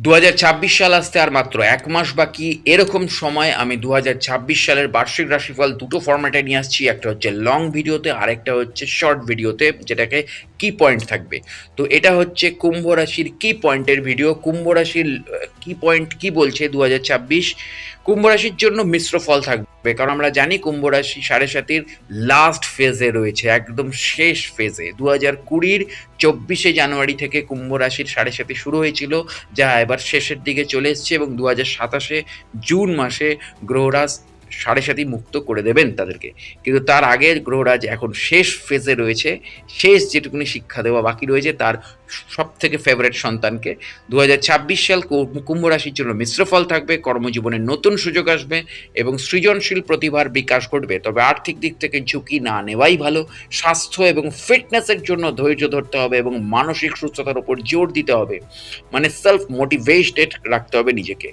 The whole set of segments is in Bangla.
2026 সাল আসতে আর মাত্র 1 মাস বাকি। এরকম সময় আমি 2026 সালের বার্ষিক রাশিফল দুটো ফরম্যাটে নিয়ে আসছি। একটা হচ্ছে লং ভিডিওতে, আরেকটা হচ্ছে শর্ট ভিডিওতে, যেটাকে কি পয়েন্ট থাকবে। তো এটা হচ্ছে কুম্ভ রাশির কি পয়েন্টের ভিডিও। কুম্ভ রাশির কি পয়েন্ট কি বলছে 2026। কুম্ভ রাশির জন্য মিশ্র ফল থাকবে, কারণ আমরা জানি কুম্ভ রাশি সাড়ে সাতির লাস্ট ফেজে রয়েছে, একদম শেষ ফেজে। 2020-র 24শে জানুয়ারি থেকে কুম্ভ রাশির সাড়ে সাতি শুরু হয়েছিল, যা এবার শেষের দিকে চলে এসছে, এবং 2027-এ জুন মাসে গ্রহরাজ সাড়ে সাতি মুক্ত করে দেবেন তাদেরকে। কিন্তু তার আগে গ্রহরাজ এখন শেষ ফেজে রয়েছে, শেষ যেটুকুনি শিক্ষা দেওয়া বাকি রয়েছে তার সব থেকে ফেভারিট সন্তানকে। 2026 সাল কুম্ভ রাশির জন্য মিশ্র ফল থাকবে, কর্মজীবনে নতুন সুযোগ আসবে এবং সৃজনশীল প্রতিভার বিকাশ ঘটবে। তবে আর্থিক দিক থেকে ঝুঁকি না নেওয়াই ভালো। স্বাস্থ্য এবং ফিটনেসের জন্য ধৈর্য ধরতে হবে এবং মানসিক সুস্থতার উপর জোর দিতে হবে, মানে সেলফ মোটিভেটেড রাখতে হবে নিজেকে।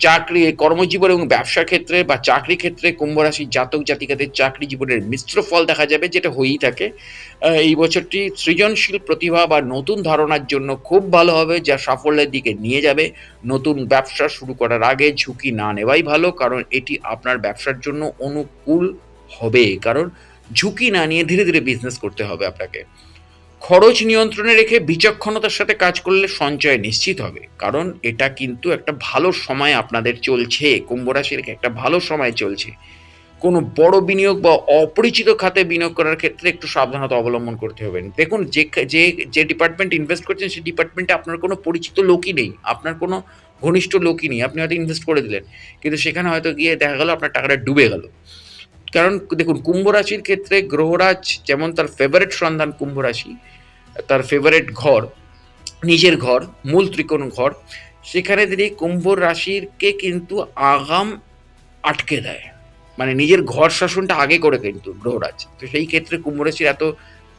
চাকরি, কর্মজীবন এবং ব্যবসার ক্ষেত্রে বা চাকরি ক্ষেত্রে কুম্ভ রাশির জাতক জাতিকাদের চাকরি জীবনের মিশ্র ফল দেখা যাবে, যেটা হয়েই থাকে। এই বছরটি সৃজনশীল প্রতিভা বা নতুন ধারণার জন্য খুব ভালো হবে, যা সাফল্যের দিকে নিয়ে যাবে। নতুন ব্যবসা শুরু করার আগে ঝুঁকি না নেওয়াই ভালো, কারণ এটি আপনার ব্যবসার জন্য অনুকূল হবে, কারণ ঝুঁকি না নিয়ে ধীরে ধীরে বিজনেস করতে হবে আপনাকে। খরচ নিয়ন্ত্রণে রেখে বিচক্ষণতার সাথে কাজ করলে সঞ্চয় নিশ্চিত হবে, কারণ এটা কিন্তু একটা ভালো সময় আপনাদের চলছে। কুম্ভ রাশির একটা ভালো সময় চলছে। কোনো বড় বিনিয়োগ বা অপরিচিত খাতে বিনিয়োগ করার ক্ষেত্রে একটু সাবধানতা অবলম্বন করতে হবে। দেখুন, যে ডিপার্টমেন্ট ইনভেস্ট করছেন সেই ডিপার্টমেন্টে আপনার কোনো পরিচিত লোকই নেই, আপনার কোনো ঘনিষ্ঠ লোকই নেই। আপনি হয়তো ইনভেস্ট করে দিলেন, কিন্তু সেখানে হয়তো গিয়ে দেখা গেল আপনার টাকাটা ডুবে গেল। কারণ দেখুন, কুম্ভ রাশির ক্ষেত্রে গ্রহরাজ যেমন তার ফেভারিট সন্ধান কুম্ভ রাশি, তার ফেভারিট ঘর, নিজের ঘর, মূল ত্রিকোণ ঘর, সেখানে তিনি কুম্ভ রাশিরকে কিন্তু আগাম আটকে দেয়, মানে নিজের ঘর শাসনটা আগে করে কিন্তু গ্রহরাজ। তো সেই ক্ষেত্রে কুম্ভ রাশির এত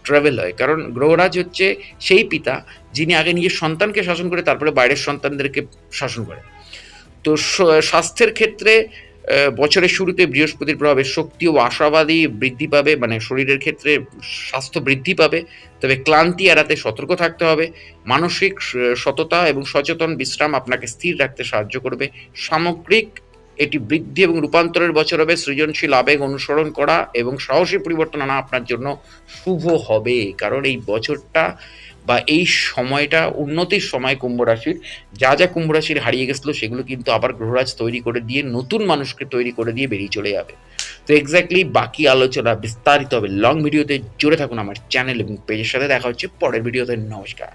ট্রাভেল হয়, কারণ গ্রহরাজ হচ্ছে সেই পিতা যিনি আগে নিজের সন্তানকে শাসন করে তারপরে বাইরের সন্তানদেরকে শাসন করে। তো স্বাস্থ্যের ক্ষেত্রে বছরের শুরুতে বৃহস্পতির প্রভাবে শক্তি ও আশাবাদী বৃদ্ধি পাবে, মানে শরীরের ক্ষেত্রে স্বাস্থ্য বৃদ্ধি পাবে। তবে ক্লান্তি এড়াতে সতর্ক থাকতে হবে। মানসিক সততা এবং সচেতন বিশ্রাম আপনাকে স্থির রাখতে সাহায্য করবে। সামগ্রিক এটি বৃদ্ধি এবং রূপান্তরের বছর হবে। সৃজনশীল আবেগ অনুসরণ করা এবং সাহসী পরিবর্তন আনা আপনার জন্য শুভ হবে, কারণ এই বছরটা বা এই সময়টা উন্নতির সময় কুম্ভ রাশির। যা যা কুম্ভ রাশির হারিয়ে গেছিলো সেগুলো কিন্তু আবার গ্রহরাজ তৈরি করে দিয়ে, নতুন মানুষকে তৈরি করে দিয়ে বেরিয়ে চলে যাবে। তো এক্স্যাক্টলি বাকি আলোচনা বিস্তারিত হবে লং ভিডিওতে। জুড়ে থাকুন আমার চ্যানেল এবং পেজের সাথে। দেখা হচ্ছে পরের ভিডিওতে। নমস্কার।